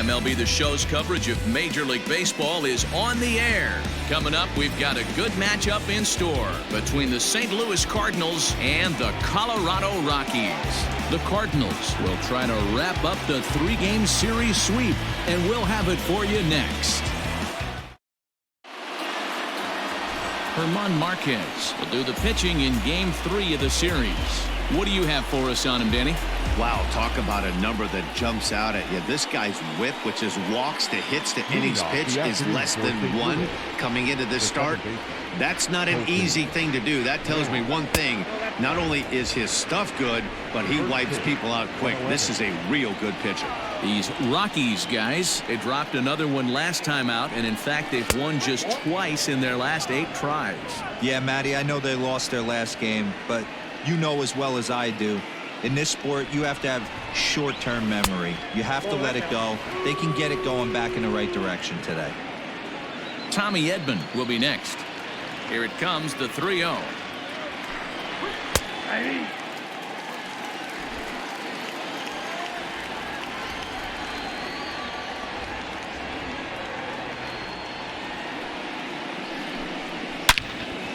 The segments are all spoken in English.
MLB The Show's coverage of Major League Baseball is on the air. Coming up, we've got a good matchup in store between the St. Louis Cardinals and the Colorado Rockies. The Cardinals will try to wrap up the three-game series sweep, and we'll have it for you next. German Marquez will do the pitching in Game 3 of the series. What do you have for us on him, Danny? Wow, talk about a number that jumps out at you. This guy's whip, which is walks to hits to innings pitch, is less than 1 coming into this start. That's not an easy thing to do. That tells me one thing. Not only is his stuff good, but he wipes people out quick. This is a real good pitcher. These Rockies guys, they dropped another one last time out, and in fact they've won just twice in their last 8 tries. Yeah, Matty, I know they lost their last game, but you know as well as I do, in this sport you have to have short-term memory. You have to let it go. They can get it going back in the right direction today. Tommy Edman will be next. Here it comes, the 3-0.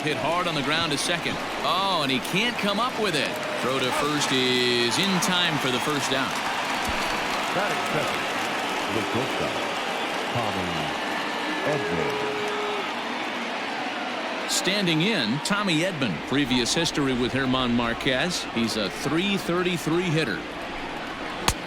Hit hard on the ground to second. Oh, and he can't come up with it. Throw to first is in time for the first down. Batting second, the shortstop, Tommy Edman. Standing in, Tommy Edman. Previous history with German Marquez. He's a .333 hitter.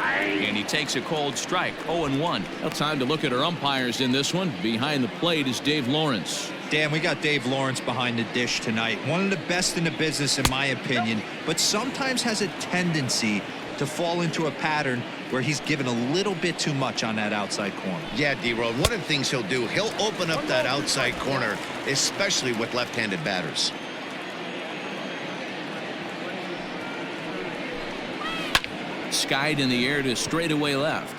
And he takes a cold strike, 0-1. Well, time to look at our umpires in this one. Behind the plate is Dave Lawrence. Dan, we got Dave Lawrence behind the dish tonight. One of the best in the business, in my opinion, but sometimes has a tendency to fall into a pattern where he's given a little bit too much on that outside corner. Yeah, D-Road, one of the things he'll do, he'll open up that outside corner, especially with left-handed batters. Skied in the air to straightaway left.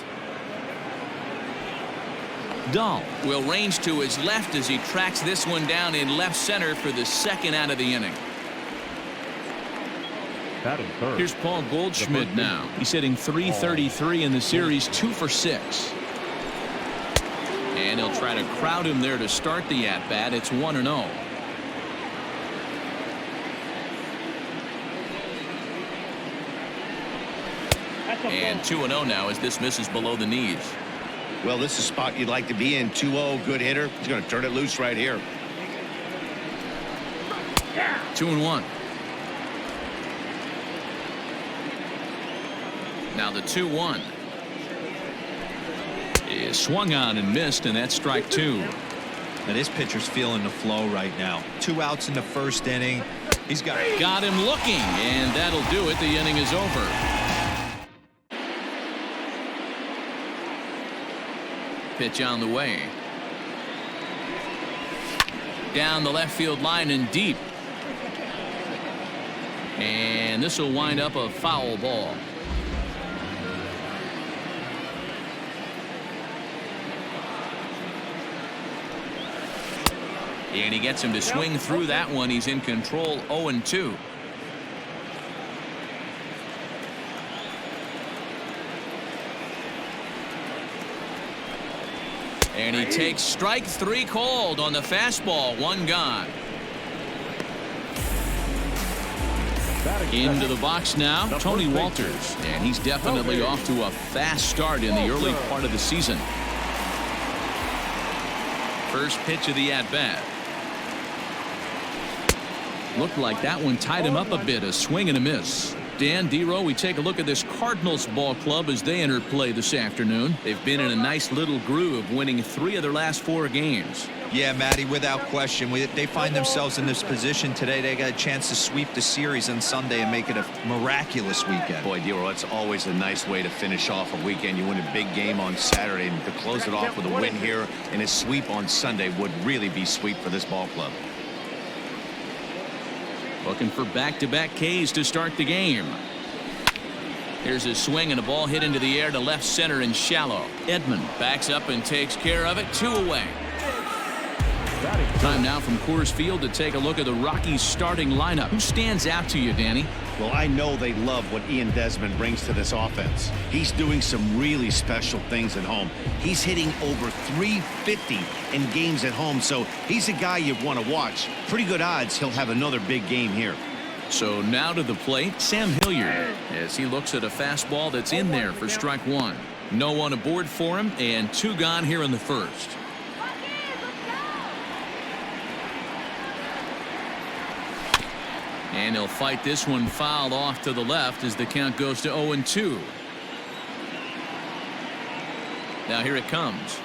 Dahl will range to his left as he tracks this one down in left center for the second out of the inning. Here's Paul Goldschmidt now. He's hitting .333 in the series, 2 for 6. And he'll try to crowd him there to start the at-bat. It's 1-0. And 2-0 now as this misses below the knees. Well, this is a spot you'd like to be in. 2-0, good hitter. He's going to turn it loose right here. 2-1. Now the 2-1 is swung on and missed, and that's strike 2. Now this pitcher's feeling the flow right now. 2 outs in the first inning. He's got him looking, and that'll do it. The inning is over. Pitch on the way. Down the left field line and deep. And this will wind up a foul ball. And he gets him to swing through that one. He's in control, 0-2. And he takes strike 3 called on the fastball. 1 gone. Into the box now, Tony Walters. And he's definitely off to a fast start in the early part of the season. First pitch of the at-bat. Looked like that one tied him up a bit. A swing and a miss. Dan, D-Row, we take a look at this Cardinals ball club as they enter play this afternoon. They've been in a nice little groove, winning 3 of their last 4 games. Yeah, Matty, without question. They find themselves in this position today. They got a chance to sweep the series on Sunday and make it a miraculous weekend. Boy, D-Row, that's always a nice way to finish off a weekend. You win a big game on Saturday, and to close it off with a win here and a sweep on Sunday would really be sweet for this ball club. Looking for back-to-back Ks to start the game. Here's a swing and a ball hit into the air to left center and shallow. Edman backs up and takes care of it. 2 away. Time now from Coors Field to take a look at the Rockies starting lineup. Who stands out to you, Danny? Well, I know they love what Desmond brings to this offense. He's doing some really special things at home. He's hitting over .350 in games at home, so he's a guy you want to watch. Pretty good odds he'll have another big game here. So now to the plate, Sam Hilliard, as he looks at a fastball that's in there for strike one. No one aboard for him, and 2 gone here in the first. And he'll fight this one fouled off to the left as the count goes to 0-2. Now here it comes.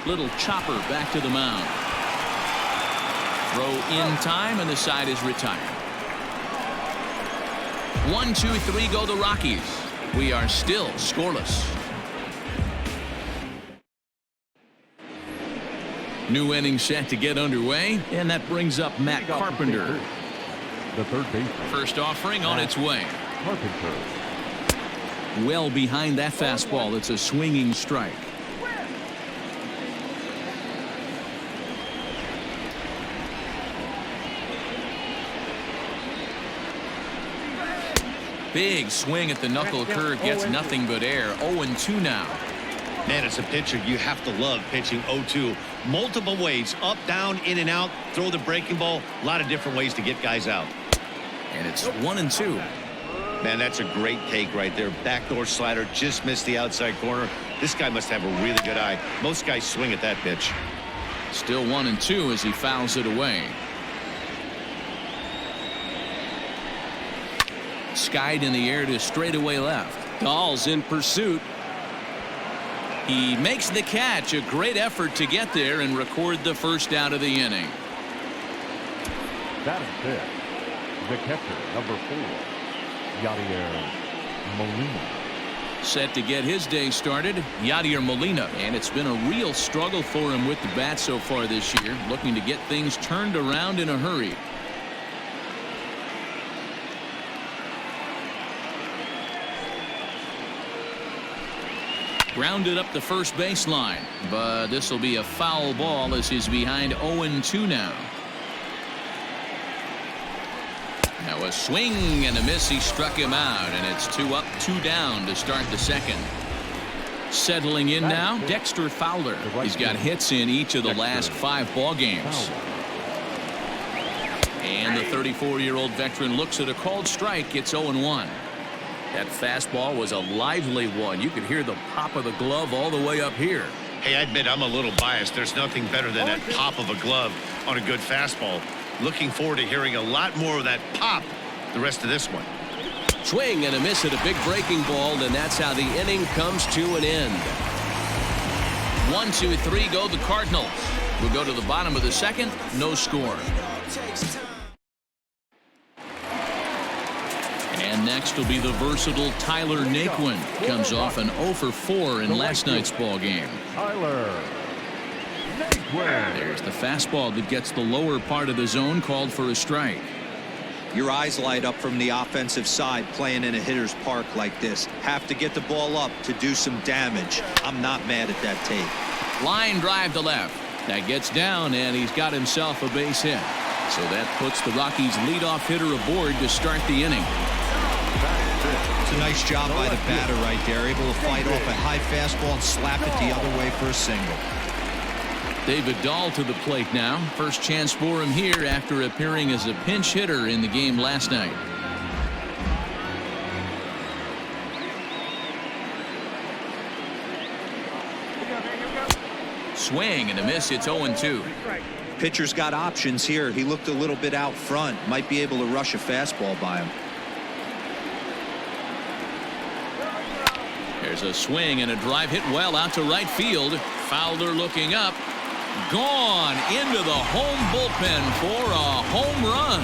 Little chopper back to the mound. Throw in time, and the side is retired. 1, 2, 3 go the Rockies. We are still scoreless. New inning set to get underway, and that brings up Matt Carpenter. The third baseman. First offering on its way. Carpenter. Well behind that fastball. It's a swinging strike. Big swing at the knuckle curve, gets nothing but air. 0-2 now. Man, as a pitcher, you have to love pitching 0-2. Multiple ways, up, down, in and out, throw the breaking ball. A lot of different ways to get guys out. And it's 1-2. Man, that's a great take right there. Backdoor slider, just missed the outside corner. This guy must have a really good eye. Most guys swing at that pitch. Still 1-2 as he fouls it away. Skied in the air to straightaway left. Dahl's in pursuit. He makes the catch. A great effort to get there and record the first out of the inning. Batting fifth, the catcher, number 4, Yadier Molina. Set to get his day started, Yadier Molina. And it's been a real struggle for him with the bat so far this year. Looking to get things turned around in a hurry. Grounded up the first baseline, but this will be a foul ball as he's behind 0-2 now. Now a swing and a miss. He struck him out, and it's 2 up, 2 down to start the second. Settling in now, Dexter Fowler. He's got hits in each of the last 5 ball games. And the 34-year-old veteran looks at a called strike. It's 0-1. That fastball was a lively one. You could hear the pop of the glove all the way up here. Hey, I admit I'm a little biased. There's nothing better than that pop of a glove on a good fastball. Looking forward to hearing a lot more of that pop the rest of this one. Swing and a miss at a big breaking ball, and that's how the inning comes to an end. 1, 2, 3 go the Cardinals. We'll go to the bottom of the second. No score. And next will be the versatile Tyler Naquin. Comes off an 0-for-4 in last night's ball game. Tyler Naquin. There's the fastball that gets the lower part of the zone, called for a strike. Your eyes light up from the offensive side playing in a hitter's park like this. Have to get the ball up to do some damage. I'm not mad at that take. Line drive to left. That gets down, and he's got himself a base hit. So that puts the Rockies' leadoff hitter aboard to start the inning. It's a nice job by the batter right there, able to fight off a high fastball and slap it the other way for a single. David Dahl to the plate now. First chance for him here after appearing as a pinch hitter in the game last night. Swing and a miss. It's 0-2. Pitcher's got options here. He looked a little bit out front. Might be able to rush a fastball by him. There's a swing and a drive hit well out to right field. Fowler looking up. Gone into the home bullpen for a home run.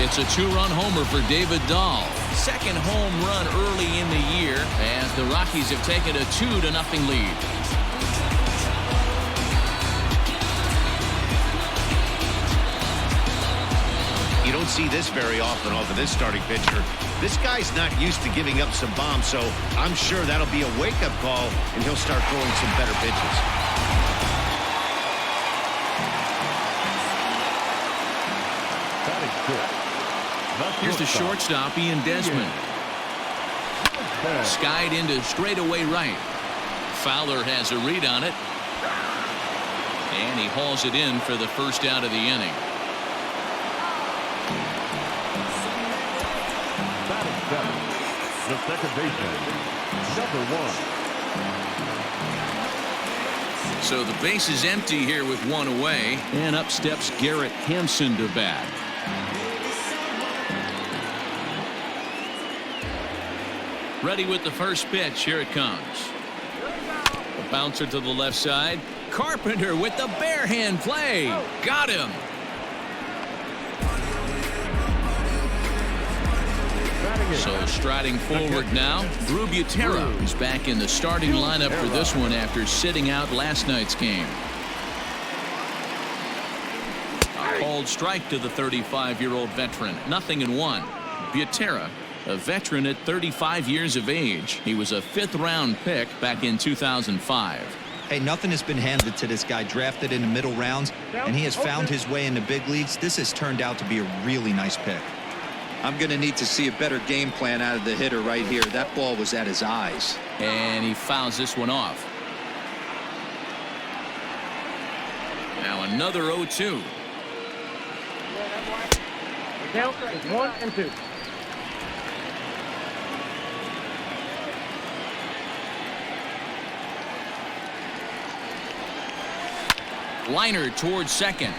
It's a 2-run homer for David Dahl. Second home run early in the year as the Rockies have taken a 2-0 lead. You don't see this very often off of this starting pitcher. This guy's not used to giving up some bombs, so I'm sure that'll be a wake-up call, and he'll start throwing some better pitches. Here's the shortstop, Desmond. Skied into straightaway right. Fowler has a read on it. And he hauls it in for the first out of the inning. Batting seven, the second baseman, number 1. So the base is empty here with one away. And up steps Garrett Hampson to bat. Ready with the first pitch. Here it comes. A bouncer to the left side. Carpenter with the bare hand play. Got him. So striding forward now, Drew Butera is back in the starting lineup for this one after sitting out last night's game. A called strike to the 35-year-old veteran. 0-1. Butera, a veteran at 35 years of age. He was a 5th-round pick back in 2005. Hey, nothing has been handed to this guy. Drafted in the middle rounds, and he has found his way in the big leagues. This has turned out to be a really nice pick. I'm going to need to see a better game plan out of the hitter right here. That ball was at his eyes. And he fouls this one off. Now another 0-2. The count is 1-2. Liner towards second.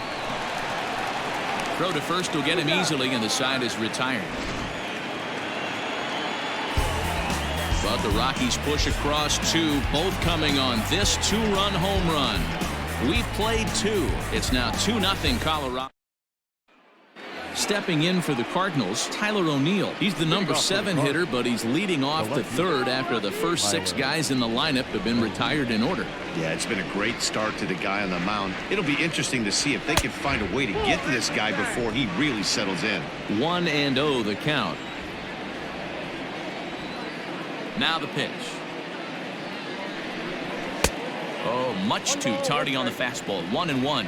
Throw to first will get him easily, and the side is retired. But the Rockies push across 2, both coming on this 2-run home run. We played 2. It's now 2-0 Colorado. Stepping in for the Cardinals, Tyler O'Neill. He's the number 7 hitter, but he's leading off the 3rd after the first 6 guys in the lineup have been retired in order. Yeah, it's been a great start to the guy on the mound. It'll be interesting to see if they can find a way to get to this guy before he really settles in. 1-0 the count. Now the pitch. Oh, much too tardy on the fastball. 1-1.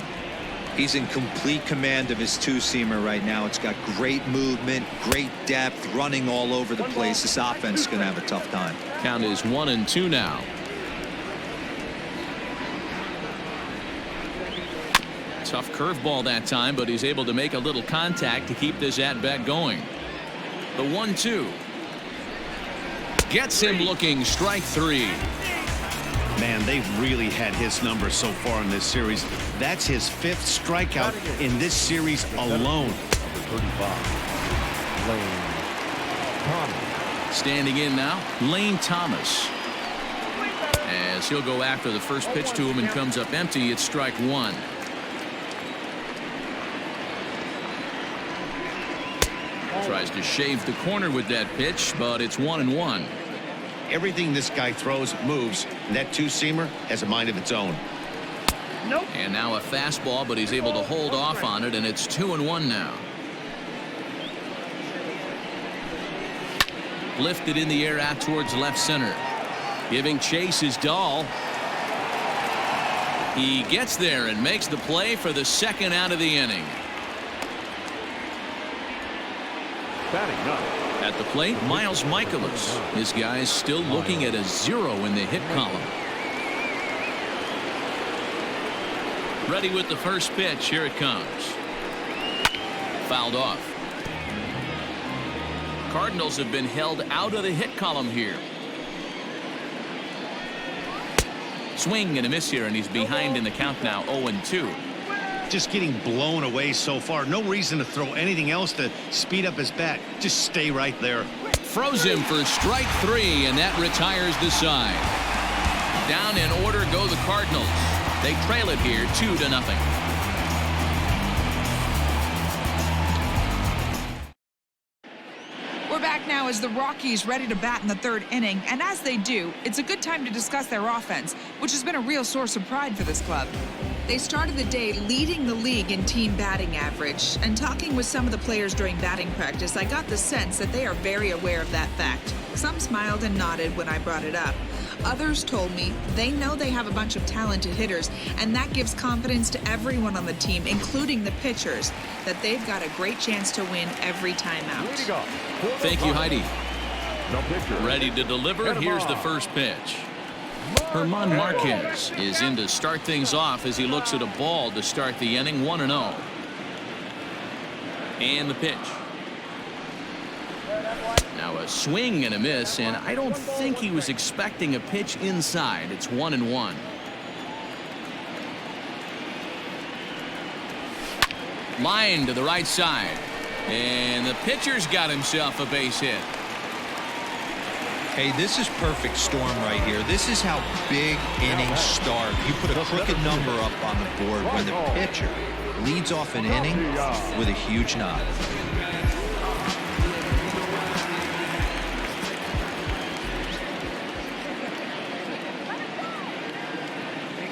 He's in complete command of his two-seamer right now. It's got great movement, great depth, running all over the place. This offense is going to have a tough time. Count is 1-2 now. Tough curveball that time, but he's able to make a little contact to keep this at-bat going. The 1-2. Gets him looking. Strike 3. Man, they've really had his number so far in this series. That's his 5th strikeout in this series alone. Standing in now, Lane Thomas. As he'll go after the first pitch to him and comes up empty, it's strike 1. Tries to shave the corner with that pitch, but it's 1-1. Everything this guy throws moves. That two-seamer has a mind of its own. Nope. And now a fastball, but he's able to hold off on it, and it's 2-1 now. Lifted in the air out towards left center. Giving chase is Dahl. He gets there and makes the play for the 2nd out of the inning. Batting up. At the plate, Miles Michaelis. His guys still looking at a 0 in the hit column. Ready with the first pitch. Here it comes. Fouled off. Cardinals have been held out of the hit column here. Swing and a miss here, and he's behind in the count now. 0-2. Just getting blown away so far. No reason to throw anything else to speed up his bat. Just stay right there. Froze him for strike 3, and that retires the side. Down in order go the Cardinals. They trail it here 2-0. We're back now as the Rockies ready to bat in the 3rd inning, and as they do, it's a good time to discuss their offense, which has been a real source of pride for this club. They started the day leading the league in team batting average, and talking with some of the players during batting practice, I got the sense that they are very aware of that fact. Some smiled and nodded when I brought it up. Others told me they know they have a bunch of talented hitters, and that gives confidence to everyone on the team, including the pitchers, that they've got a great chance to win every time out. Thank you, Heidi. Ready to deliver. Here's the first pitch. Herman Marquez is in to start things off as he looks at a ball to start the inning. 1-0. And the pitch. Now a swing and a miss, and I don't think he was expecting a pitch inside. It's 1-1. Line to the right side, and the pitcher's got himself a base hit. Hey, this is perfect storm right here. This is how big innings start. You put a crooked number up on the board when the pitcher leads off an inning with a huge nod.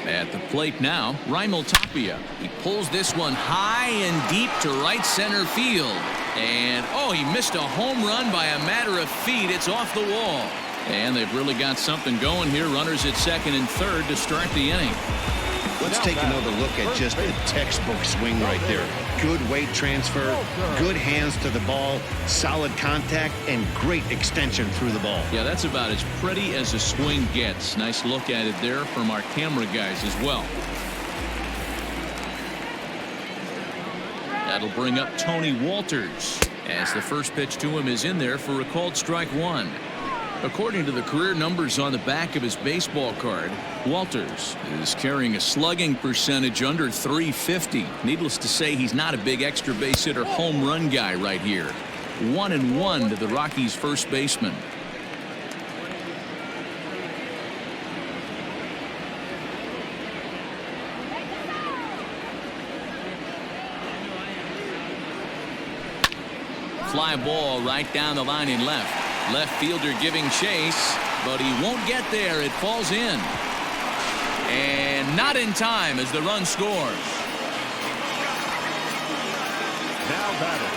At the plate now, Raimel Tapia. He pulls this one high and deep to right center field. And, oh, he missed a home run by a matter of feet. It's off the wall. And they've really got something going here. Runners at second and third to start the inning. Let's take another look at just the textbook swing right there. Good weight transfer, good hands to the ball, solid contact, and great extension through the ball. Yeah, that's about as pretty as a swing gets. Nice look at it there from our camera guys as well. That'll bring up Tony Walters as the first pitch to him is in there for a called strike one. According to the career numbers on the back of his baseball card, Walters is carrying a slugging percentage under .350. Needless to say, he's not a big extra base hit or home run guy right here. 1-1 to the Rockies' first baseman. Fly ball right down the line in left. Left fielder giving chase, but he won't get there. It falls in. And not in time as the run scores.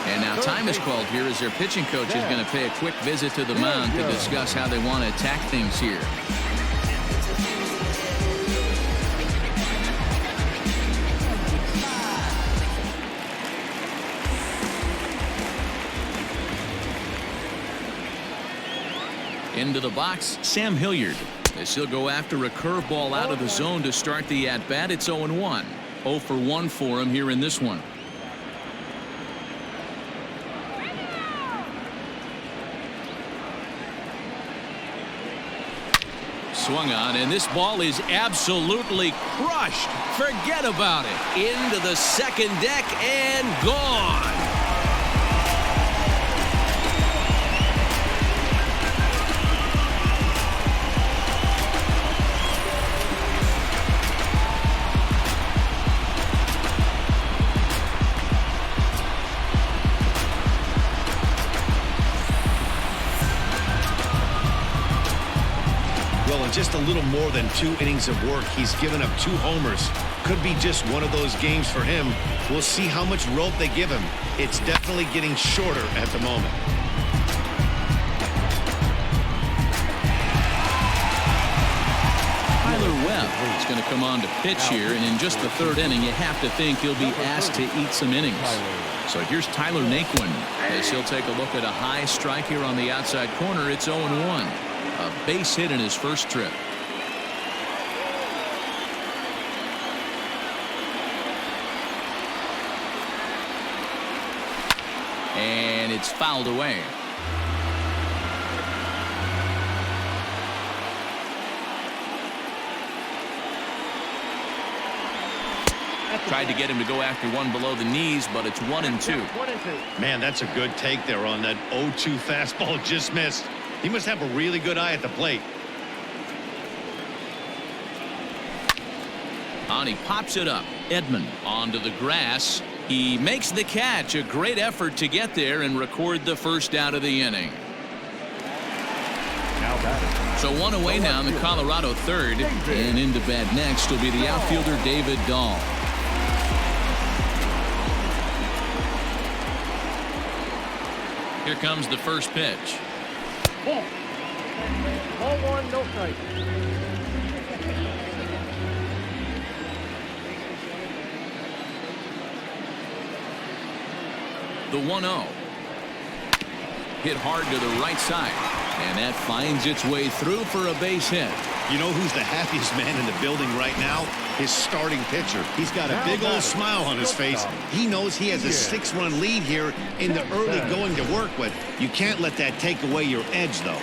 And now time is called here as their pitching coach is going to pay a quick visit to the mound to discuss how they want to attack things here. Into the box, Sam Hilliard. As he'll go after a curveball out of the zone to start the at-bat. It's 0-1. 0 for 1 for him here in this one. Swung on, and this ball is absolutely crushed. Forget about it. Into the second deck and gone. Just a little more than 2 innings of work. He's given up 2 homers. Could be just one of those games for him. We'll see how much rope they give him. It's definitely getting shorter at the moment. Tyler Webb is going to come on to pitch here, and in just the 3rd inning, you have to think he'll be asked to eat some innings. So here's Tyler Naquin as he'll take a look at a high strike here on the outside corner. It's 0-1. A base hit in his first trip. And it's fouled away. Tried to get him to go after one below the knees, but it's 1-2. Man, that's a good take there on that 0-2 fastball. Just missed. He must have a really good eye at the plate. On he pops it up. Edmond onto the grass. He makes the catch. A great effort to get there and record the first out of the inning. Now batting, So one away now in the Colorado third, and into bat next will be the outfielder David Dahl. Here comes the first pitch. Ball 1, no strike. The 1-0. Hit hard to the right side, and that finds its way through for a base hit. You know who's the happiest man in the building right now? His starting pitcher. He's got a big old smile on his face. He knows he has a 6-run lead here in the early going to work with. You can't let that take away your edge, though.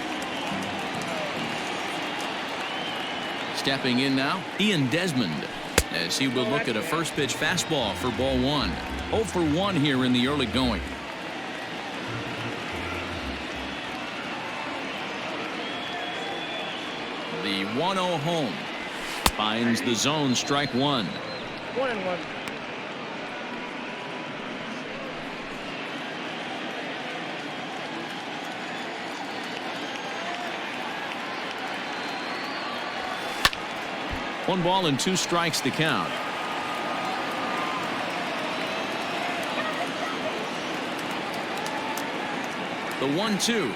Stepping in now, Desmond, as he will look at a first pitch fastball for ball 1. 0 for 1 here in the early going. The 1-0 home finds the zone, strike 1. 1-1. One ball and 2 strikes to count. The 1-2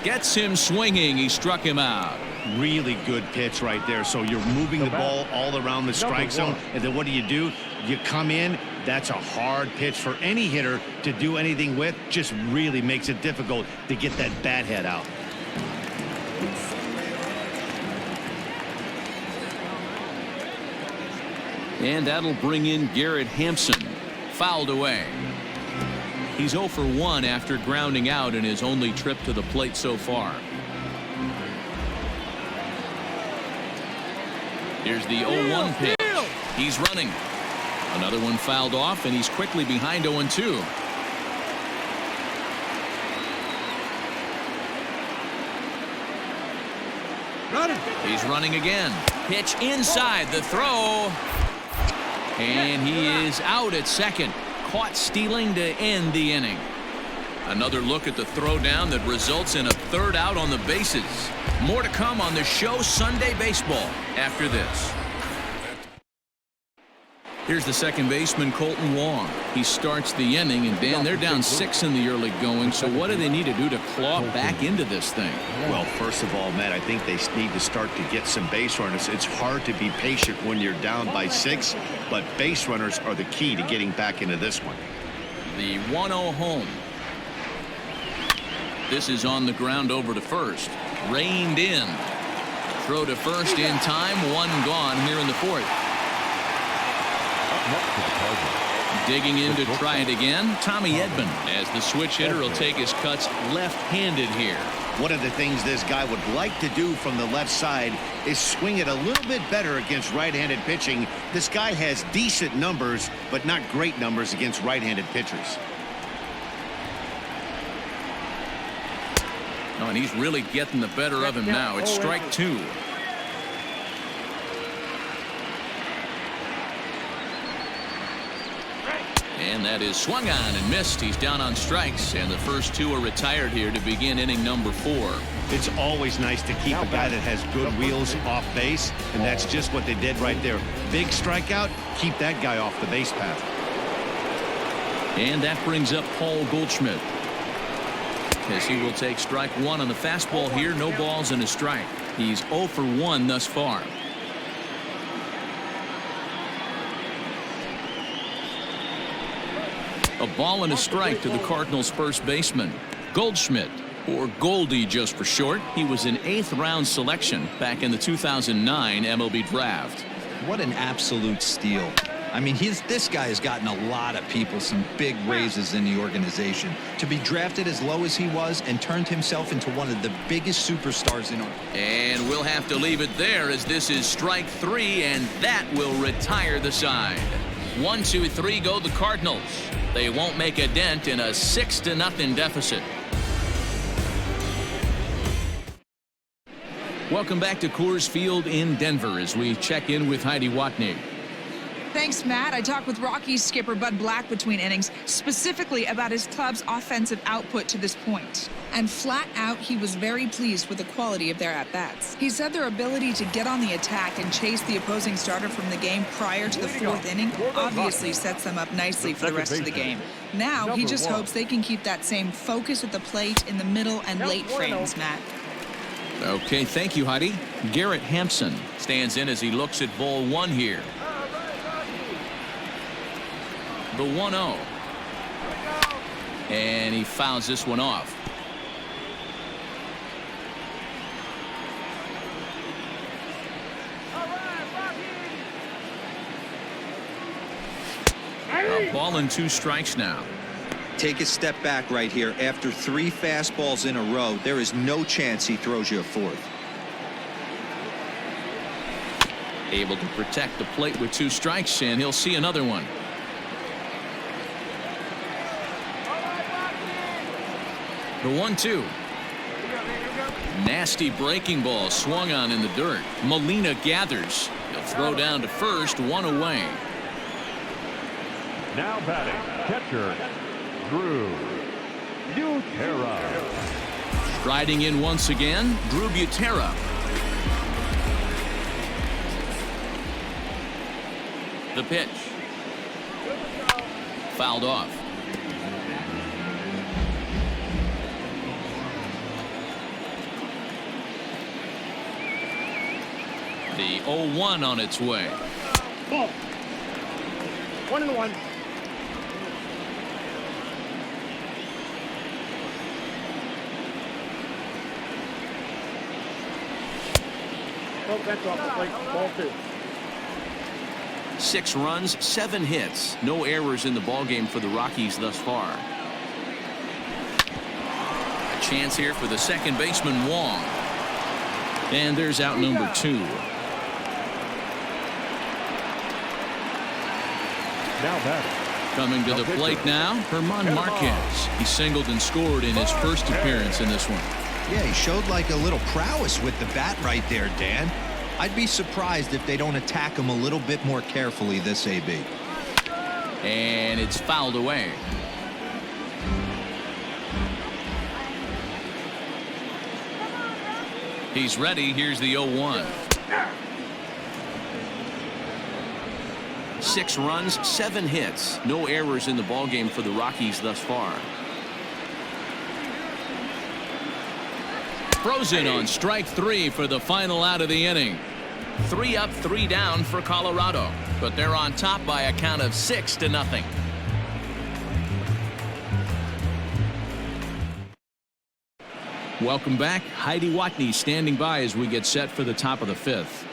gets him swinging. He struck him out. Really good pitch right there. So you're moving the ball all around the strike zone, and then what do? You come in. That's a hard pitch for any hitter to do anything with. Just really makes it difficult to get that bat head out. And that'll bring in Garrett Hampson. Fouled away. He's 0 for 1 after grounding out in his only trip to the plate so far. Here's the 0-1 pitch. He's running. Another one fouled off, and he's quickly behind 0-2. He's running again. Pitch inside the throw. And he is out at second. Caught stealing to end the inning. Another look at the throwdown that results in a third out on the bases. More to come on the show Sunday Baseball after this. Here's the second baseman, Colton Wong. He starts the inning, and Dan, they're down 6 in the early going. So what do they need to do to claw back into this thing? Well, first of all, Matt, I think they need to start to get some base runners. It's hard to be patient when you're down by 6, but base runners are the key to getting back into this one. The 1-0 home. This is on the ground over to first. Reined in. Throw to first in time. One gone here in the fourth. Digging in to try it again, Tommy Edman, as the switch hitter will take his cuts left-handed here. One of the things this guy would like to do from the left side is swing it a little bit better against right-handed pitching. This guy has decent numbers, but not great numbers against right-handed pitchers. Oh, and he's really getting the better of him now. It's strike 2. And that is swung on and missed. He's down on strikes, and the first 2 are retired here to begin inning number 4. It's always nice to keep a guy that has good wheels off base, and that's just what they did right there. Big strikeout, keep that guy off the base path. And that brings up Paul Goldschmidt, as he will take strike 1 on the fastball here. No balls and a strike. He's 0 for 1 thus far. A ball and a strike to the Cardinals first baseman, Goldschmidt, or Goldie just for short. He was an 8th round selection back in the 2009 MLB draft. What an absolute steal. I mean, this guy has gotten a lot of people some big raises in the organization. To be drafted as low as he was and turned himself into one of the biggest superstars in our... And we'll have to leave it there, as this is strike 3, and that will retire the side. 1, 2, 3 go the Cardinals. They won't make a dent in a 6-0 deficit. Welcome back to Coors Field in Denver as we check in with Heidi Watney. Thanks, Matt. I talked with Rockies skipper Bud Black between innings, specifically about his club's offensive output to this point. And flat out, he was very pleased with the quality of their at-bats. He said their ability to get on the attack and chase the opposing starter from the game prior to the fourth inning obviously sets them up nicely for the rest of the game. Now, he just hopes they can keep that same focus at the plate in the middle and late frames, Matt. Okay, thank you, Heidi. Garrett Hampson stands in as he looks at ball one here. The 1-0. And he fouls this one off. A ball and 2 strikes now. Take a step back right here. After 3 fastballs in a row, there is no chance he throws you a fourth. Able to protect the plate with 2 strikes, and he'll see another one. The 1-2. Nasty breaking ball swung on in the dirt. Molina gathers. He'll throw down to first, 1 away. Now batting, catcher, Drew Butera. Striding in once again, Drew Butera. The pitch. Fouled off. The 0-1 on its way. Ball. 1-1. Oh, that's off the plate. Ball 2. 6 runs, 7 hits. No errors in the ballgame for the Rockies thus far. A chance here for the second baseman, Wong. And there's out number 2. Now batting. Coming to the plate now, Herman Marquez. He singled and scored in his first appearance in this one. Yeah, he showed like a little prowess with the bat right there, Dan. I'd be surprised if they don't attack him a little bit more carefully this AB. And it's fouled away. He's ready. Here's the 0-1. 6 runs, 7 hits. No errors in the ballgame for the Rockies thus far. Frozen on strike 3 for the final out of the inning. 3 up, 3 down for Colorado, but they're on top by a count of 6-0. Welcome back. Heidi Watney standing by as we get set for the top of the 5th.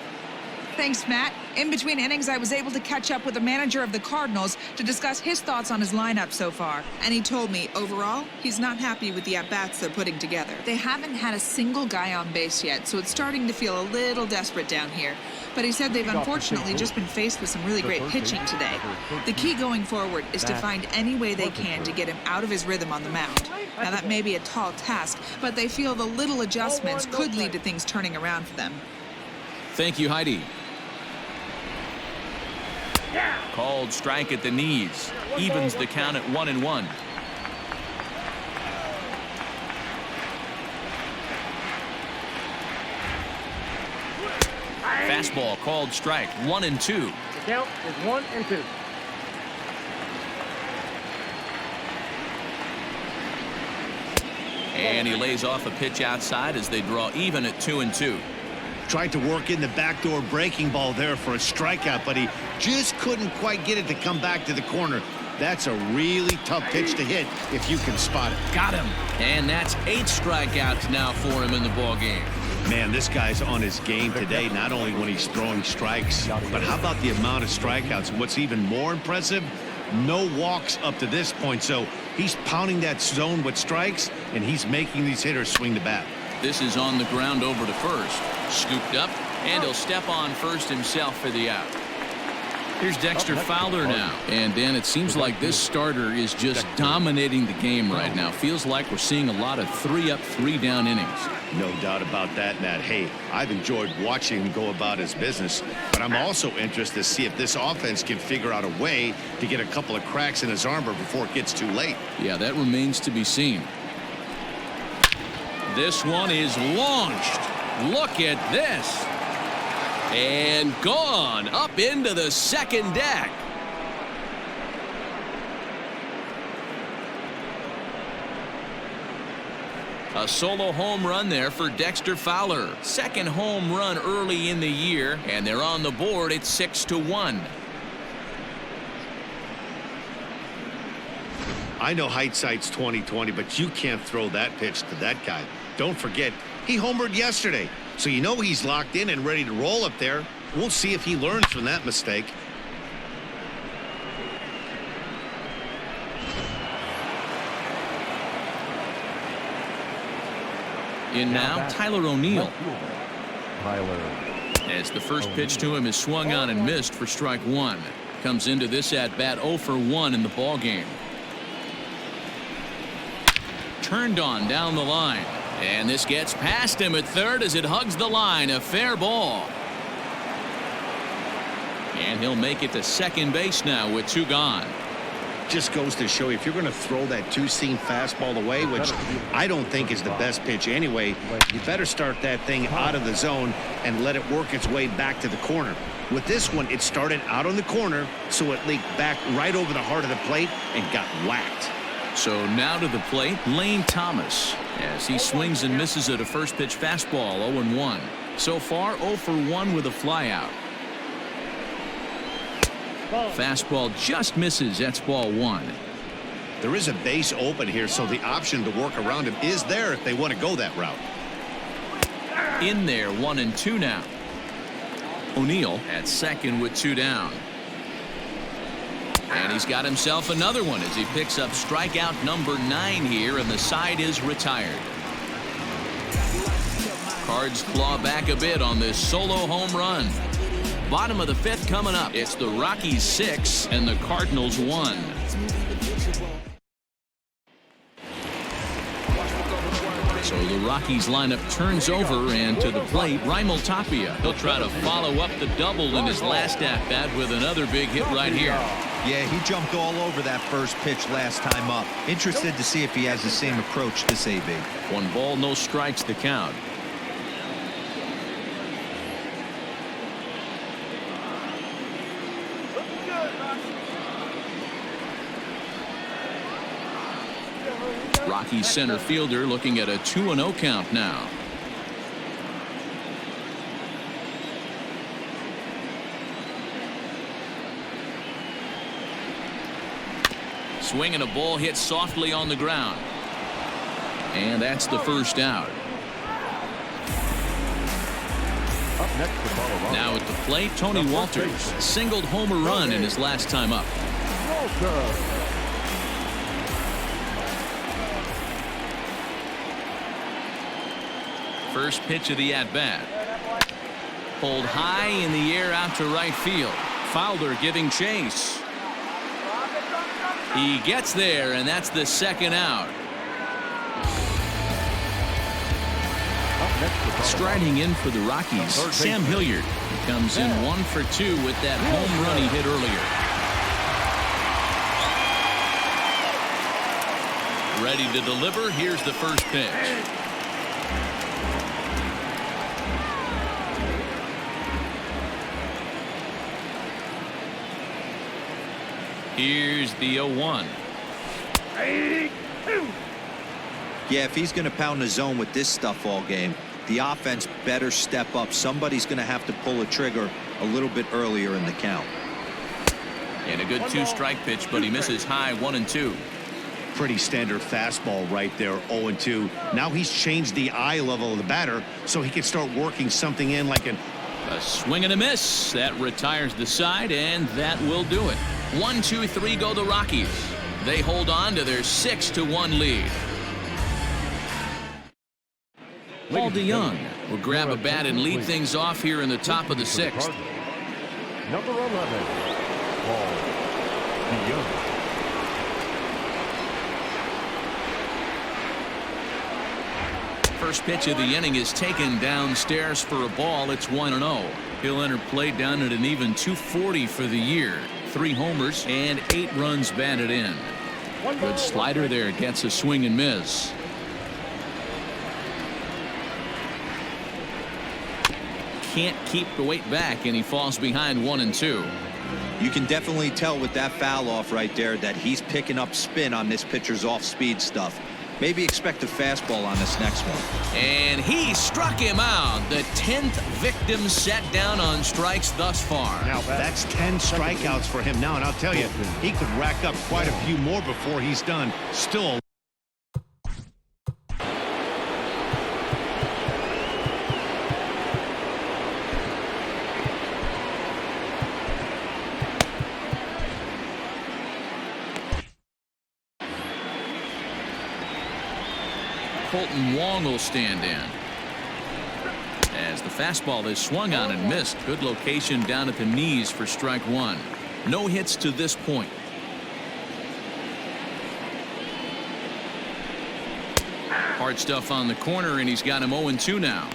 Thanks, Matt. In between innings, I was able to catch up with the manager of the Cardinals to discuss his thoughts on his lineup so far. And he told me, overall, he's not happy with the at-bats they're putting together. They haven't had a single guy on base yet, so it's starting to feel a little desperate down here. But he said they've unfortunately just been faced with some really great pitching today. The key going forward is to find any way they can to get him out of his rhythm on the mound. Now, that may be a tall task, but they feel the little adjustments could lead to things turning around for them. Thank you, Heidi. Called strike at the knees. Evens the count at 1-1. Fastball called strike. 1-2. The count is 1-2. And he lays off a pitch outside as they draw even at 2-2. Tried to work in the backdoor breaking ball there for a strikeout, but he just couldn't quite get it to come back to the corner. That's a really tough pitch to hit if you can spot it. Got him. And that's 8 strikeouts now for him in the ballgame. Man, this guy's on his game today, not only when he's throwing strikes, but how about the amount of strikeouts? What's even more impressive, no walks up to this point. So he's pounding that zone with strikes, and he's making these hitters swing the bat. This is on the ground over to first. Scooped up, and he'll step on first himself for the out. Here's Dexter Fowler now. And, Dan, it seems like this starter is just dominating the game right now. Feels like we're seeing a lot of 3-up, 3-down innings. No doubt about that, Matt. Hey, I've enjoyed watching him go about his business, but I'm also interested to see if this offense can figure out a way to get a couple of cracks in his armor before it gets too late. Yeah, that remains to be seen. This one is launched. Look at this. And gone up into the second deck. A solo home run there for Dexter Fowler. Second home run early in the year, and they're on the board at 6-1. I know hindsight's 20/20, but you can't throw that pitch to that guy. Don't forget, he homered yesterday, so you know he's locked in and ready to roll up there. We'll see if he learns from that mistake. In now, Tyler O'Neill. Tyler. As the first pitch to him is swung on and missed for strike one. Comes into this at bat 0 for 1 in the ball game. Turned on down the line. And this gets past him at third as it hugs the line. A fair ball. And he'll make it to second base now with 2 gone. Just goes to show you, if you're going to throw that two-seam fastball away, which I don't think is the best pitch anyway, you better start that thing out of the zone and let it work its way back to the corner. With this one, it started out on the corner, so it leaked back right over the heart of the plate and got whacked. So now to the plate, Lane Thomas, as he swings and misses at a first pitch fastball. 0-1. So far 0 for 1 with a flyout. Fastball just misses. That's ball 1. There is a base open here, so the option to work around him is there if they want to go that route. In there, 1-2 now. O'Neill at second with 2 down. And he's got himself another one as he picks up strikeout number 9 here, and the side is retired. Cards claw back a bit on this solo home run. Bottom of the 5th coming up. It's the Rockies 6 and the Cardinals 1. So the Rockies lineup turns over, and to the plate, Raimel Tapia. He'll try to follow up the double in his last at-bat with another big hit right here. Yeah, he jumped all over that first pitch last time up. Interested to see if he has the same approach this AB. 1 ball, no strikes the count. Rockies center fielder looking at a 2-0 count now. Swing and a ball hit softly on the ground. And that's the first out. Up next for Colorado. Now at the plate, Tony Walters singled home a run in his last time up. Walters. First pitch of the at-bat. Pulled high in the air out to right field. Fowler giving chase. He gets there, and that's the second out. Striding in for the Rockies, Sam Hilliard. He comes in 1 for 2 with that home run he hit earlier. Ready to deliver. Here's the first pitch. Here's the 0-1. Yeah, if he's going to pound the zone with this stuff all game, the offense better step up. Somebody's going to have to pull a trigger a little bit earlier in the count. And a good 2-strike pitch, but he misses high. 1-2. Pretty standard fastball right there. 0-2. Now he's changed the eye level of the batter so he can start working something in like a swing and a miss. That retires the side, and that will do it. 1-2-3 go the Rockies. They hold on to their 6-1 lead. Paul DeYoung will grab a bat and lead things off here in the top of the 6th. Number 11. Ball. Young. First pitch of the inning is taken downstairs for a ball. It's 1-0. He'll enter play down at an even 240 for the year. 3 homers and 8 runs batted in. Good slider there, gets a swing and miss. Can't keep the weight back, and he falls behind 1-2. You can definitely tell with that foul off right there that he's picking up spin on this pitcher's off-speed stuff. Maybe expect a fastball on this next one. And he struck him out. The 10th victim set down on strikes thus far. Now that's 10 strikeouts for him now, and I'll tell you, he could rack up quite a few more before he's done. Still. Colton Wong will stand in. As the fastball is swung on and missed. Good location down at the knees for strike 1. No hits to this point. Hard stuff on the corner, and he's got him 0-2 now.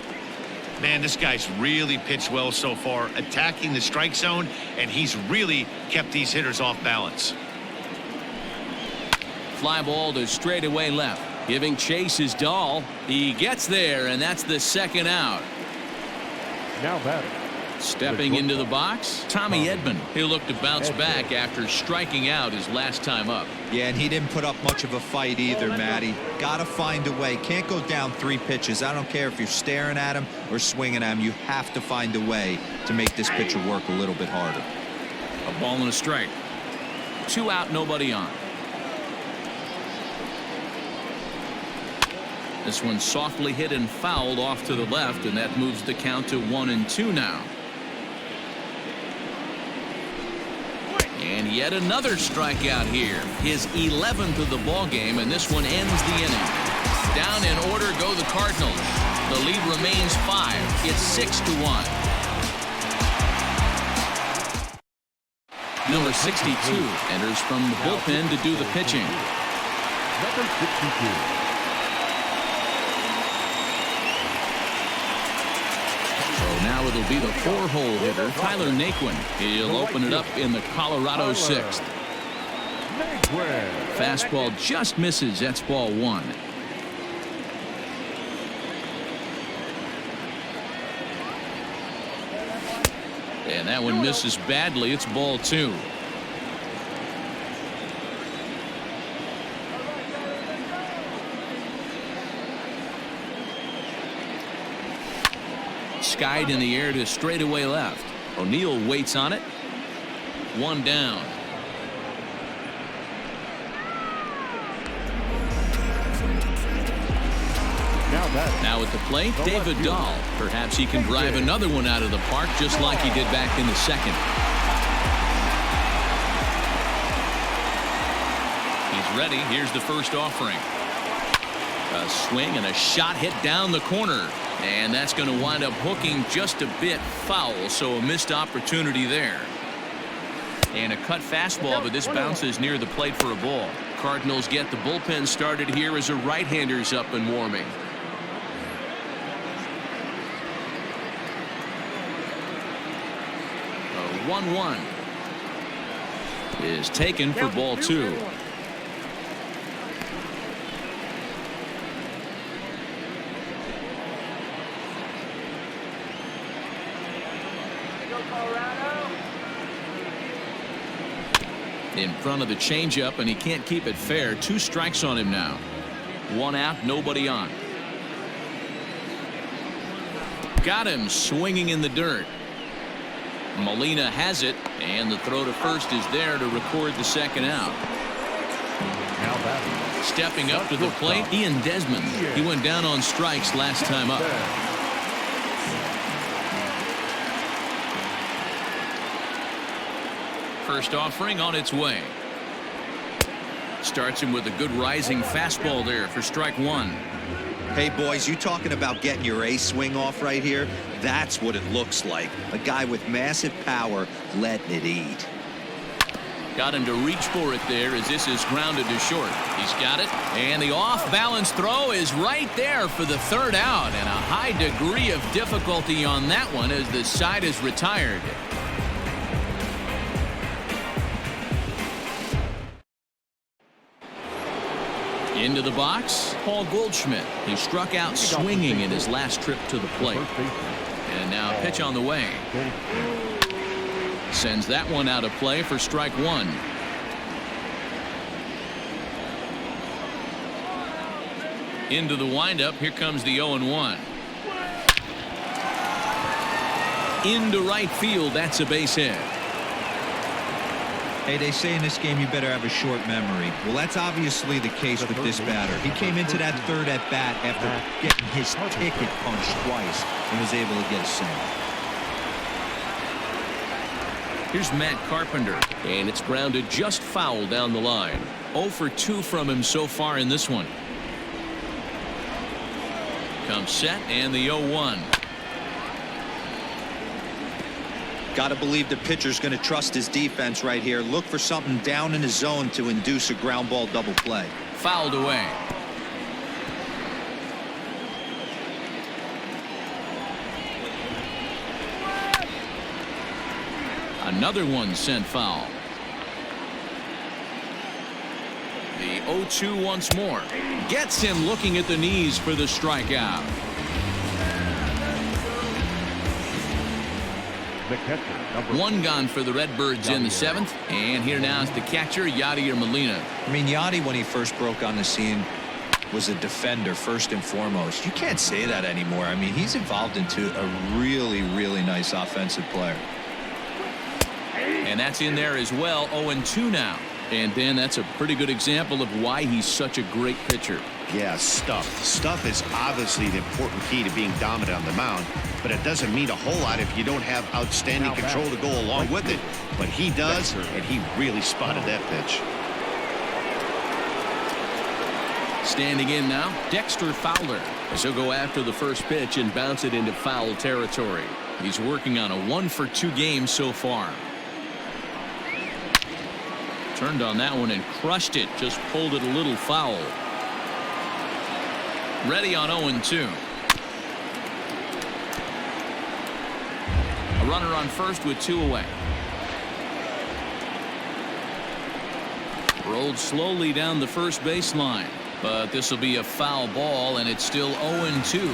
Man, this guy's really pitched well so far, attacking the strike zone, and he's really kept these hitters off balance. Fly ball to straightaway left. Giving chase is Dahl. He gets there, and that's the second out. Now batting. Stepping into the box, Tommy Edman. He'll look to bounce back after striking out his last time up. Yeah, and he didn't put up much of a fight either, Matty. Gotta find a way. Can't go down 3 pitches. I don't care if you're staring at him or swinging at him. You have to find a way to make this pitcher work a little bit harder. A ball and a strike. 2 out, nobody on. This one softly hit and fouled off to the left, and that moves the count to 1-2 now. And yet another strikeout here. His 11th of the ball game, and this one ends the inning. Down in order go the Cardinals. The lead remains 5. It's 6-1. Number 62 enters from the bullpen to do the pitching. Number 62. Now it'll be the 4-hole hitter, Tyler Naquin. He'll open it up in the Colorado 6th. Fastball just misses. That's ball 1. And that one misses badly. It's ball 2. Skied in the air to straightaway left. O'Neill waits on it. 1 down. Now at the plate, David Dahl. Perhaps he can drive another one out of the park just like he did back in the second. He's ready. Here's the first offering. A swing and a shot hit down the corner. And that's going to wind up hooking just a bit foul, so a missed opportunity there. And a cut fastball, but this bounces near the plate for a ball. Cardinals get the bullpen started here as a right-hander's up and warming. A 1-1 is taken for ball 2. In front of the changeup, and he can't keep it fair. 2 strikes on him now. 1 out, nobody on. Got him swinging in the dirt. Molina has it, and the throw to first is there to record the second out. Stepping up to the plate, Ian Desmond. He went down on strikes last time up. First offering on its way. Starts him with a good rising fastball there for strike 1. Hey, boys, you talking about getting your ace swing off right here? That's what it looks like. A guy with massive power letting it eat. Got him to reach for it there as this is grounded to short. He's got it, and the off-balance throw is right there for the third out, and a high degree of difficulty on that one as the side is retired. Into the box, Paul Goldschmidt. He struck out swinging in his last trip to the plate. And now pitch on the way. Sends that one out of play for strike one. Into the windup. Here comes the 0-1. Into right field. That's a base hit. Hey, they say in this game you better have a short memory. Well, that's obviously the case with this batter. He came into that third at bat after getting his ticket punched twice and was able to get a single. Here's Matt Carpenter, and it's grounded just foul down the line. 0 for 2 from him so far in this one. Comes set, and the 0-1. Got to believe the pitcher's going to trust his defense right here. Look for something down in his zone to induce a ground ball double play. Fouled away. Another one sent foul. The 0-2 once more. Gets him looking at the knees for the strikeout. The catcher, One gone for the Redbirds in the 7th. And here now is the catcher, Yadier Molina. I mean, Yadi, when he first broke on the scene, was a defender first and foremost. You can't say that anymore. I mean, he's evolved into a really, really nice offensive player. And that's in there as well. 0-2 now. And Dan, that's a pretty good example of why he's such a great pitcher. Yeah, stuff. Stuff is obviously the important key to being dominant on the mound, but it doesn't mean a whole lot if you don't have outstanding control to go along with it. But he does, and he really spotted that pitch. Standing in now, Dexter Fowler, as he'll go after the first pitch and bounce it into foul territory. He's working on a 1 for 2 game so far. Turned on that one and crushed it. Just pulled it a little foul. Ready on 0-2. A runner on first with 2 away. Rolled slowly down the first baseline. But this will be a foul ball, and it's still 0-2.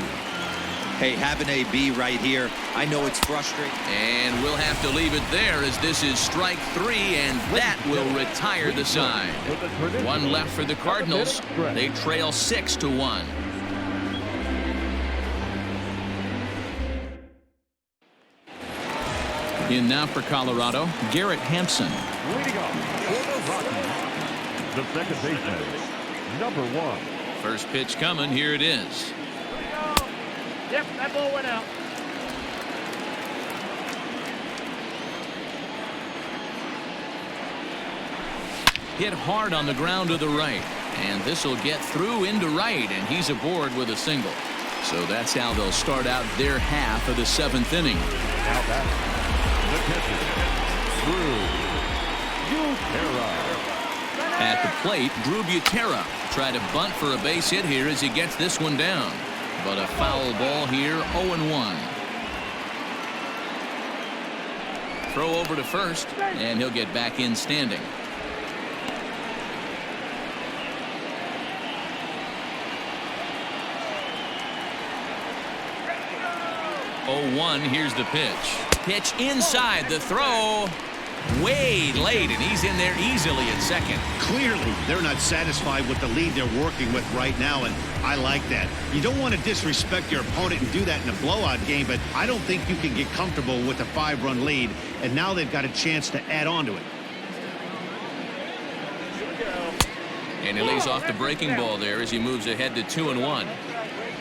Hey, have an AB right here. I know it's frustrating. And we'll have to leave it there as this is strike 3, and that will retire the side. One left for the Cardinals. They trail 6-1. In now for Colorado, Garrett Hampson. leading off for the Rockies, the second baseman, number 1. First pitch coming. Here it is. Yep, that ball went out. Hit hard on the ground to the right. And this will get through into right, and he's aboard with a single. So that's how they'll start out their half of the 7th inning. Now back, the catcher, Drew Butera. At the plate, Drew Butera try to bunt for a base hit here as he gets this one down. But a foul ball here, 0-1. Throw over to first, and he'll get back in standing. Here's the pitch. Pitch inside, the throw. Way late, and he's in there easily at second. Clearly, they're not satisfied with the lead they're working with right now, and I like that. You don't want to disrespect your opponent and do that in a blowout game, but I don't think you can get comfortable with a 5-run lead, and now they've got a chance to add on to it. And he lays off the breaking ball there as he moves ahead to 2-1.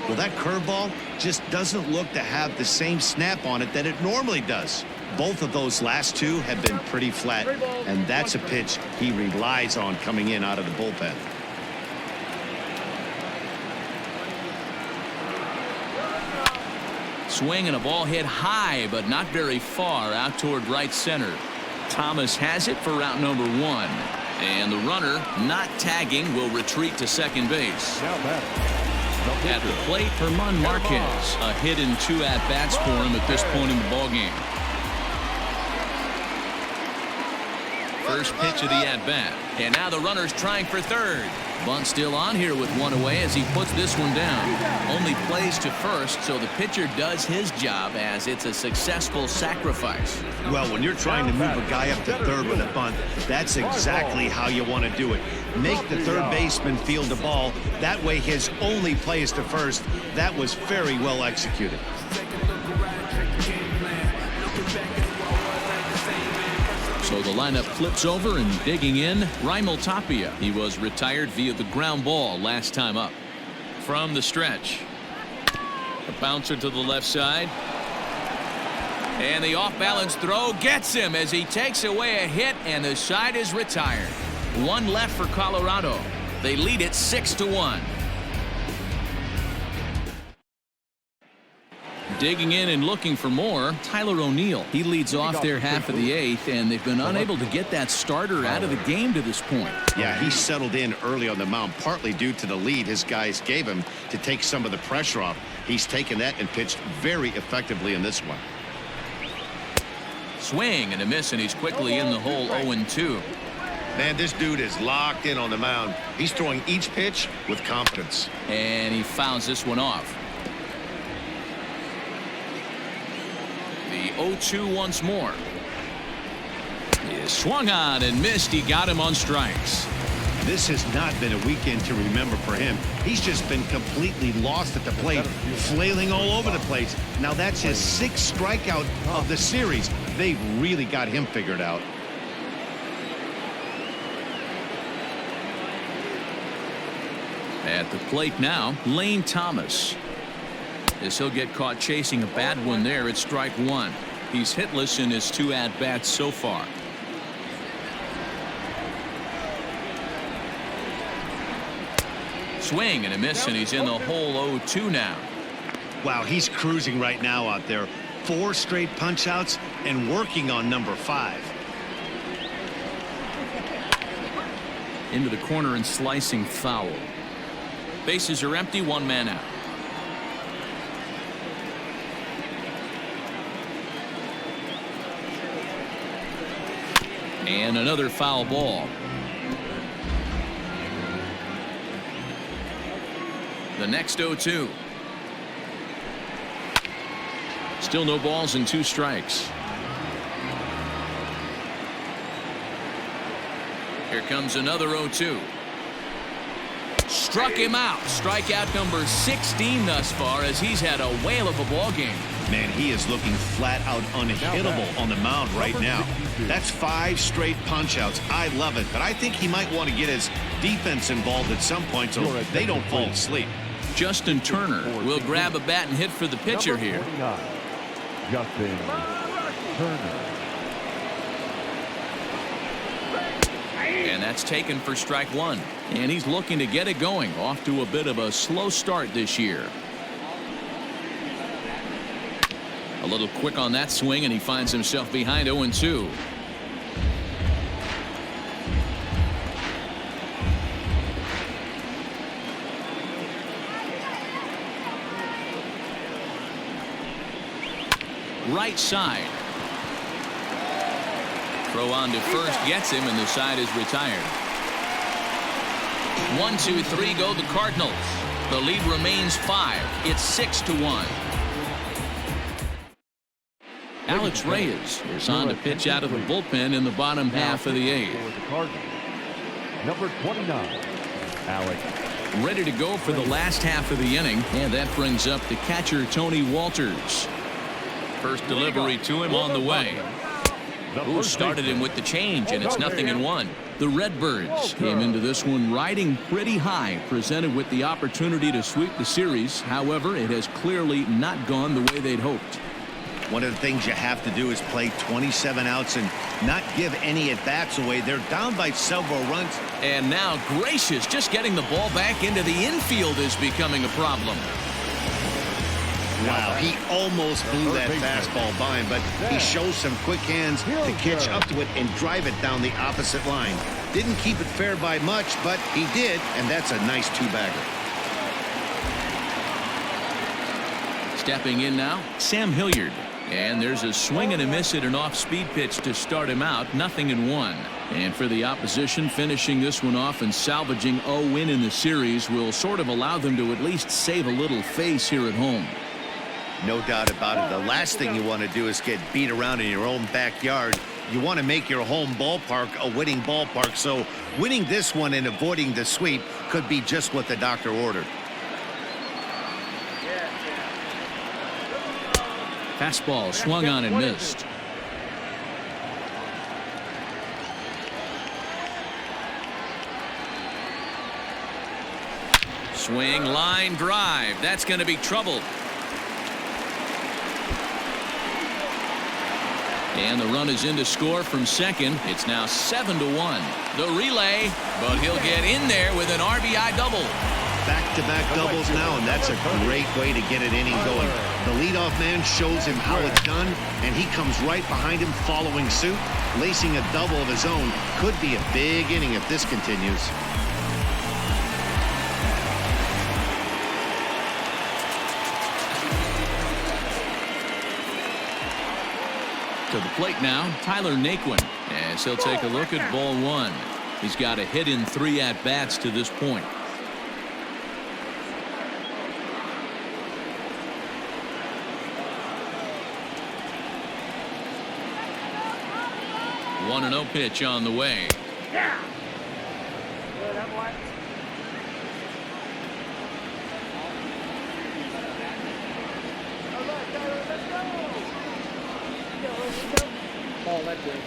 Well, that curveball just doesn't look to have the same snap on it that it normally does. Both of those last two have been pretty flat, and that's a pitch he relies on coming in out of the bullpen. Swing and a ball hit high, but not very far out toward right center. Thomas has it for route number 1. And the runner, not tagging, will retreat to second base. At the plate, Herman Marquez. A hit in 2 at-bats for him at this point in the ballgame. First pitch of the at-bat. And now the runner's trying for third. Bunt still on here with 1 away as he puts this one down. Only plays to first, so the pitcher does his job as it's a successful sacrifice. Well, when you're trying to move a guy up to third with a bunt, that's exactly how you want to do it. Make the third baseman field the ball. That way his only play is to first. That was very well executed. So the lineup flips over, and digging in, Raimel Tapia. He was retired via the ground ball last time up. From the stretch. A bouncer to the left side. And the off-balance throw gets him as he takes away a hit, and the side is retired. 1 left for Colorado. They lead it 6-1. Digging in and looking for more, Tyler O'Neill. He leads off their half of the 8th, and they've been unable to get that starter out of the game to this point. Yeah, he settled in early on the mound, partly due to the lead his guys gave him to take some of the pressure off. He's taken that and pitched very effectively in this one. Swing and a miss, and he's quickly in the hole 0-2. Man, this dude is locked in on the mound. He's throwing each pitch with confidence. And he fouls this one off. The 0-2 once more. He swung on and missed. He got him on strikes. This has not been a weekend to remember for him. He's just been completely lost at the plate, flailing all over the place. Now that's his 6th strikeout of the series. They've really got him figured out. At the plate now, Lane Thomas. As he'll get caught chasing a bad one there, it's strike 1. He's hitless in his 2 at-bats so far. Swing and a miss, and he's in the hole 0-2 now. Wow, he's cruising right now out there. 4 straight punch-outs and working on number 5. Into the corner and slicing foul. Bases are empty, 1 man out. And another foul ball. The next 0-2. Still no balls and 2 strikes. Here comes another 0-2. Struck him out. Strikeout number 16 thus far, as he's had a whale of a ball game. Man, he is looking flat out unhittable on the mound right now. That's 5 straight punch-outs. I love it, but I think he might want to get his defense involved at some point so they don't fall asleep. Justin Turner will grab a bat and hit for the pitcher here. Justin Turner. And that's taken for strike 1. And he's looking to get it going. Off to a bit of a slow start this year. A little quick on that swing, and he finds himself behind 0-2. Right side. Throw on to first gets him, and the side is retired. 1, 2, 3 go the Cardinals. The lead remains 5. It's 6-1. Alex Reyes is on to pitch out of the bullpen in the bottom half of the 8th. Number 29, Alex. Ready to go for the last half of the inning, and that brings up the catcher Tony Walters. First delivery to him on the way. Who started him with the change, and it's 0-1. The Redbirds came into this one riding pretty high, presented with the opportunity to sweep the series. However, it has clearly not gone the way they'd hoped. One of the things you have to do is play 27 outs and not give any at-bats away. They're down by several runs. And now Gracious, just getting the ball back into the infield is becoming a problem. Wow, he almost blew that fastball by him, but he shows some quick hands to catch up to it and drive it down the opposite line. Didn't keep it fair by much, but he did, and that's a nice two-bagger. Stepping in now, Sam Hilliard. And there's a swing and a miss at an off-speed pitch to start him out. 0-1. And for the opposition, finishing this one off and salvaging a win in the series will sort of allow them to at least save a little face here at home. No doubt about it. The last thing you want to do is get beat around in your own backyard. You want to make your home ballpark a winning ballpark. So winning this one and avoiding the sweep could be just what the doctor ordered. Fastball swung on and missed. Swing, line drive. That's going to be trouble. And the run is in to score from second. It's now 7-1. The relay, but he'll get in there with an RBI double. Back-to-back doubles now, and that's a great way to get an inning going. The leadoff man shows him how it's done, and he comes right behind him following suit. Lacing a double of his own could be a big inning if this continues. To the plate now, Tyler Naquin, as he'll take a look at ball one. He's got a hit in 3 at-bats to this point. 1-0 pitch on the way. Yeah. Oh, that's good.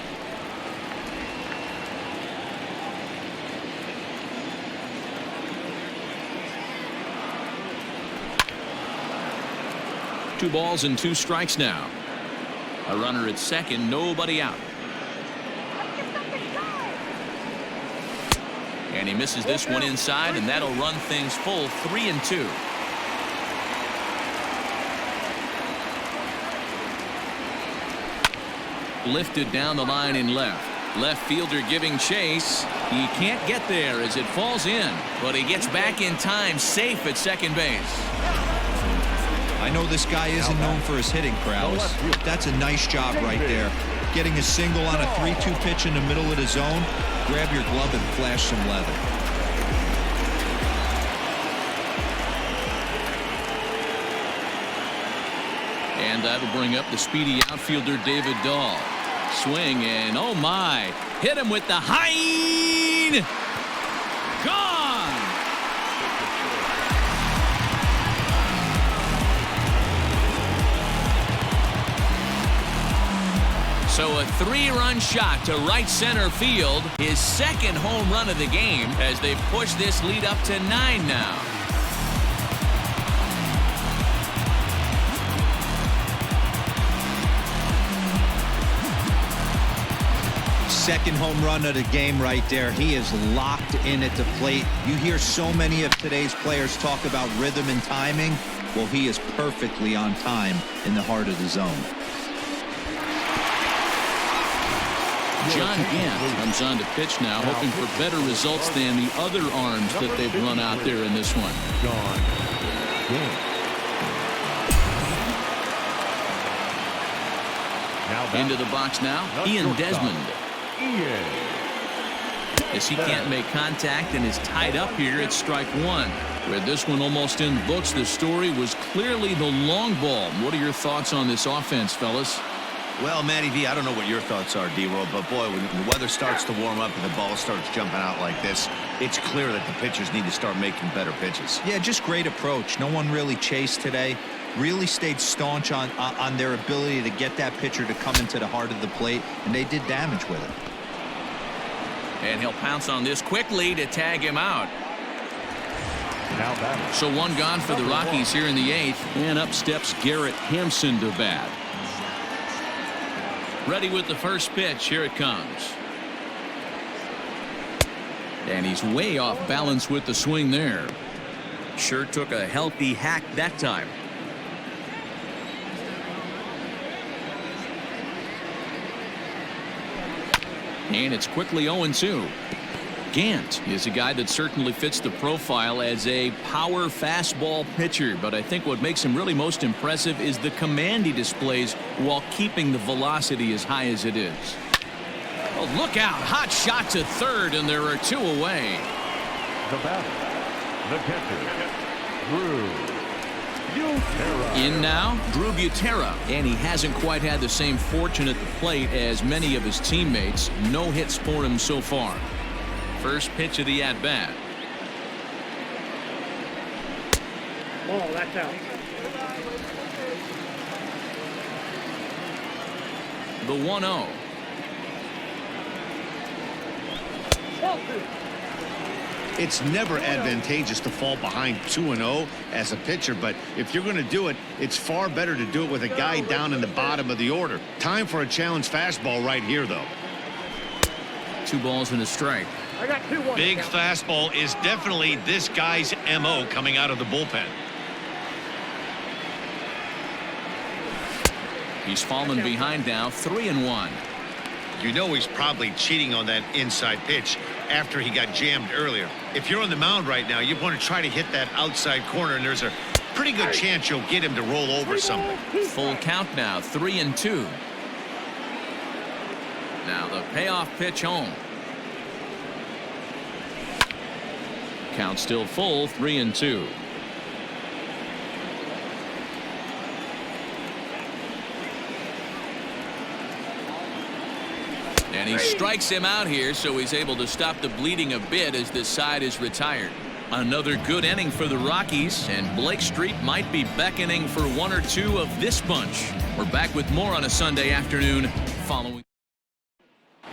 Two balls and 2 strikes now. A runner at second, nobody out. And he misses this one inside, and that'll run things full 3-2. Lifted down the line in left. Left fielder giving chase. He can't get there as it falls in, but he gets back in time, safe at second base. I know this guy isn't known for his hitting prowess. That's a nice job right there. Getting a single on a 3-2 pitch in the middle of the zone. Grab your glove and flash some leather. And that'll bring up the speedy outfielder David Dahl. Swing and oh my, hit him with the Hein. Gone. So a 3-run shot to right center field, his second home run of the game as they push this lead up to 9 now. Second home run of the game right there. He is locked in at the plate. You hear so many of today's players talk about rhythm and timing. Well, he is perfectly on time in the heart of the zone. John Gant comes on to pitch now, hoping for better results than the other arms that they've run out there in this one. John Gant. Into the box now, Ian Desmond. As he can't make contact and is tied up here at strike 1. With this one almost in the books, the story was clearly the long ball. What are your thoughts on this offense, fellas? Well, Matty V, I don't know what your thoughts are, D-Roll, but boy, when the weather starts to warm up and the ball starts jumping out like this, it's clear that the pitchers need to start making better pitches. Yeah, just great approach. No one really chased today. Really stayed staunch on their ability to get that pitcher to come into the heart of the plate, and they did damage with it. And he'll pounce on this quickly to tag him out. So one gone for the Rockies here in the 8th, and up steps Garrett Hampson to bat. Ready with the first pitch. Here it comes. And he's way off balance with the swing there. Sure took a healthy hack that time. And it's quickly 0-2. Gant is a guy that certainly fits the profile as a power fastball pitcher, but I think what makes him really most impressive is the command he displays while keeping the velocity as high as it is. Oh, look out. Hot shot to third, and there are 2 away. The batter, the catcher, Drew Butera. In now, Drew Butera, and he hasn't quite had the same fortune at the plate as many of his teammates. No hits for him so far. First pitch of the at-bat. Ball, that's out. The 1-0. It's never advantageous to fall behind 2-0 as a pitcher, but if you're going to do it, it's far better to do it with a guy down in the bottom of the order. Time for a challenge fastball right here, though. 2 balls and a strike. I got 2-1. Big fastball is definitely this guy's MO coming out of the bullpen. He's fallen behind now, 3-1. You know he's probably cheating on that inside pitch after he got jammed earlier. If you're on the mound right now, you want to try to hit that outside corner, and there's a pretty good chance you'll get him to roll over something. Full count now, 3-2. Now the payoff pitch home. Count still full, 3-2. And he strikes him out here, so he's able to stop the bleeding a bit as this side is retired. Another good inning for the Rockies, and Blake Street might be beckoning for 1 or 2 of this bunch. We're back with more on a Sunday afternoon following.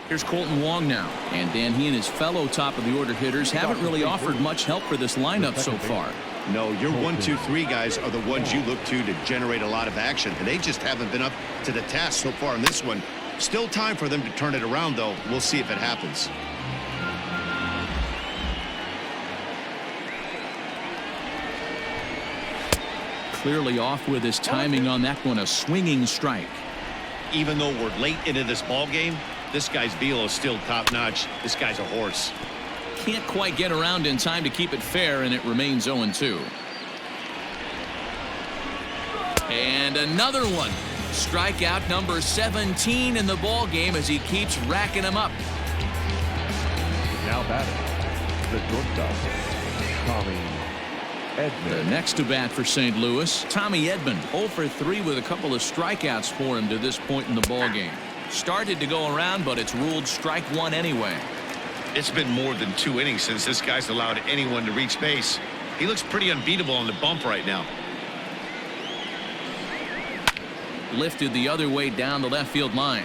Here's Colton Wong now, and Dan, he and his fellow top-of-the-order hitters haven't really offered much help for this lineup so far. No, your 1, 2, 3 guys are the ones you look to generate a lot of action, and they just haven't been up to the task so far in this one. Still time for them to turn it around, though. We'll see if it happens. Clearly off with his timing on that one, a swinging strike. Even though we're late into this ball game, this guy's velo is still top-notch. This guy's a horse. Can't quite get around in time to keep it fair, and it remains 0-2. And another one. Strikeout number 17 in the ball game as he keeps racking them up. Now batting, the shortstop, Tommy Edmond. The next to bat for St. Louis, Tommy Edmond, 0 for 3 with a couple of strikeouts for him to this point in the ball game. Started to go around, but it's ruled strike 1 anyway. It's been more than 2 innings since this guy's allowed anyone to reach base. He looks pretty unbeatable on the bump right now. Lifted the other way down the left field line.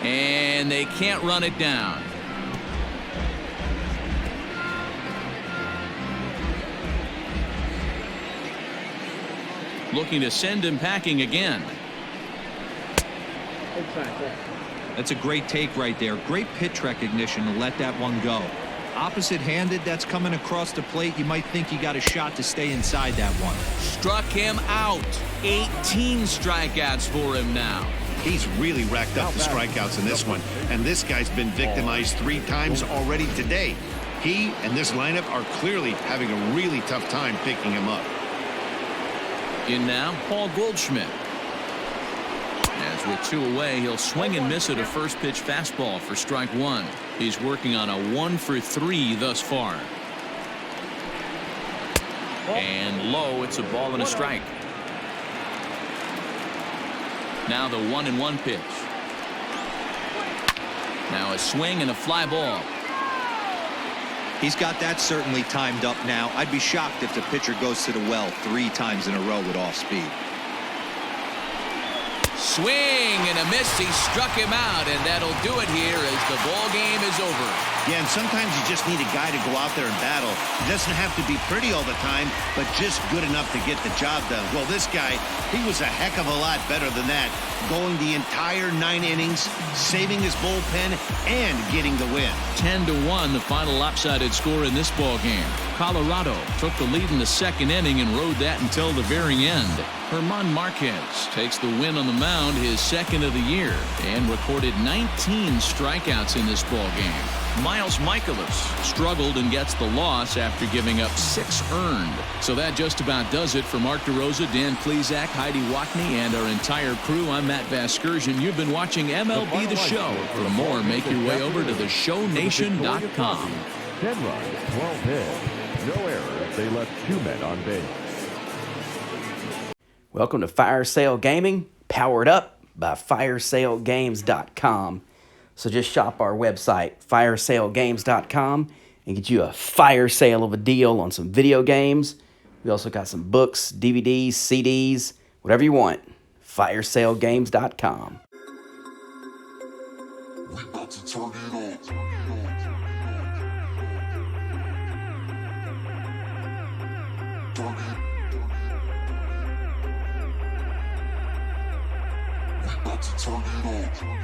And they can't run it down. Looking to send him packing again. That's a great take right there. Great pitch recognition to let that one go. Opposite-handed, that's coming across the plate. You might think you got a shot to stay inside that one. Struck him out. 18 strikeouts for him now. He's really racked up the strikeouts in this one, and this guy's been victimized 3 times already today. He and this lineup are clearly having a really tough time picking him up. In now, Paul Goldschmidt. As with 2 away, he'll swing and miss at a first pitch fastball for strike 1. He's working on a 1 for 3 thus far. And low, it's a ball and a strike. Now the 1-1 pitch. Now a swing and a fly ball. He's got that certainly timed up now. I'd be shocked if the pitcher goes to the well 3 times in a row with off speed. Swing and a miss. He struck him out, and that'll do it here as the ball game is over. Yeah, and sometimes you just need a guy to go out there and battle. He doesn't have to be pretty all the time, but just good enough to get the job done. Well, this guy, he was a heck of a lot better than that, going the entire 9 innings, saving his bullpen, and getting the win. 10-1, the final lopsided score in this ball game. Colorado took the lead in the second inning and rode that until the very end. German Marquez takes the win on the mound, his second of the year, and recorded 19 strikeouts in this ball game. Miles Michaelis struggled and gets the loss after giving up 6 earned. So that just about does it for Mark DeRosa, Dan Plezak, Heidi Wackney, and our entire crew. I'm Matt Vasgersian. You've been watching MLB The Show. For more, make your way over to theshownation.com. 10 runs, 12 hits, no errors. They left 2 men on base. Welcome to Fire Sale Gaming, powered up by firesalegames.com. So just shop our website, firesalegames.com, and get you a fire sale of a deal on some video games. We also got some books, DVDs, CDs, whatever you want. Firesalegames.com. We about to turn it on. We about to turn it on.